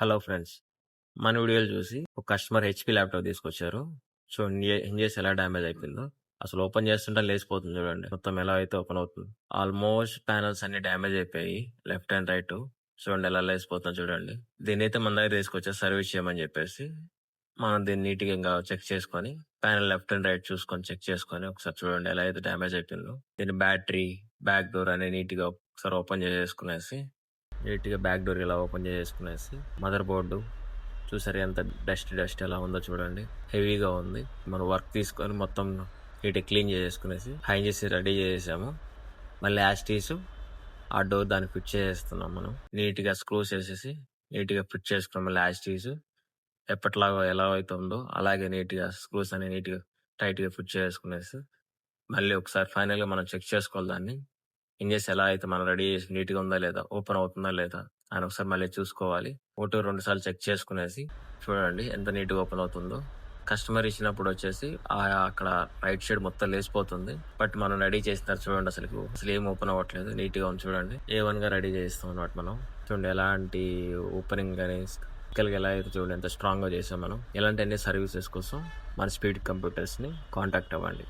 Hello friends. మన వీడియోలు చూసి ఒక కస్టమర్ హెచ్‌పీ ల్యాప్‌టాప్ తీసుకొచ్చారు. చూడండి చేసి ఎలా డ్యామేజ్ అయిపోయిందో. అసలు ఓపెన్ చేస్తుంటే లేసిపోతుంది చూడండి. మొత్తం ఎలా అయితే ఓపెన్ అవుతుంది. ఆల్మోస్ట్ ప్యానెల్స్ అన్ని డ్యామేజ్ అయిపోయాయి. Left and right. చూడండి ఎలా లేసిపోతుందో చూడండి. దీన్నైతే మన దగ్గర తీసుకొచ్చారు సర్వీస్ చేయమని చెప్పేసి. మనం దీన్ని నీట్‌గా ఇంకా చెక్ చేసుకొని ప్యానెల్ లెఫ్ట్ అండ్ రైట్ చూసుకొని చెక్ చేసుకొని ఒకసారి చూడండి ఎలా అయితే డ్యామేజ్ అయిపోయిందో. దీని బ్యాటరీ, బ్యాక్ డోర్ అన్ని నీట్‌గా ఒకసారి ఓపెన్ చేసేసుకునేసి నీట్‌గా బ్యాక్ డోర్ ఇలా ఓపెన్ చేసేసుకునేసి మదర్ బోర్డు చూసారు ఎంత డస్ట్ ఎలా ఉందో చూడండి. హెవీగా ఉంది. మనం వర్క్ తీసుకొని మొత్తం నీట్గా క్లీన్ చేసేసుకునేసి హైన్ చేసి రెడీ చేసేసాము. మళ్ళీ యాస్టీస్ ఆ డోర్ దాన్ని ఫిట్ చేసేస్తున్నాం. మనం నీట్గా స్క్రూస్ వేసేసి నీట్గా ఫిట్ చేసుకున్నాం. మళ్ళీ యాస్టీస్ ఎప్పటిలాగా ఎలా అయితే ఉందో అలాగే నీట్గా స్క్రూస్ అని నీట్గా టైట్గా ఫిట్ చేసుకునేసి మళ్ళీ ఒకసారి ఫైనల్గా మనం చెక్ చేసుకోవాలి దాన్ని. ఇంజెస్ ఎలా అయితే మనం రెడీ చేసి నీట్గా ఉందా లేదా, ఓపెన్ అవుతుందా లేదా అని ఒకసారి మళ్ళీ చూసుకోవాలి. 1-2 సార్లు చెక్ చేసుకునేసి చూడండి ఎంత నీట్గా ఓపెన్ అవుతుందో. కస్టమర్ ఇచ్చినప్పుడు వచ్చేసి అక్కడ రైట్ సైడ్ మొత్తం లేసిపోతుంది. బట్ మనం రెడీ చేసిన తర్వాత చూడండి అసలు ఏం ఓపెన్ అవ్వట్లేదు. నీట్గా ఉంది చూడండి. A1 గా రెడీ చేస్తాం అన్నమాట మనం. చూడండి ఎలాంటి ఓపెనింగ్ కానీ ఎలా అయితే చూడండి ఎంత స్ట్రాంగ్ గా చేసాం మనం. ఇలాంటి అన్ని సర్వీసెస్ కోసం మన స్పీడ్ కంప్యూటర్స్ ని కాంటాక్ట్ అవ్వండి.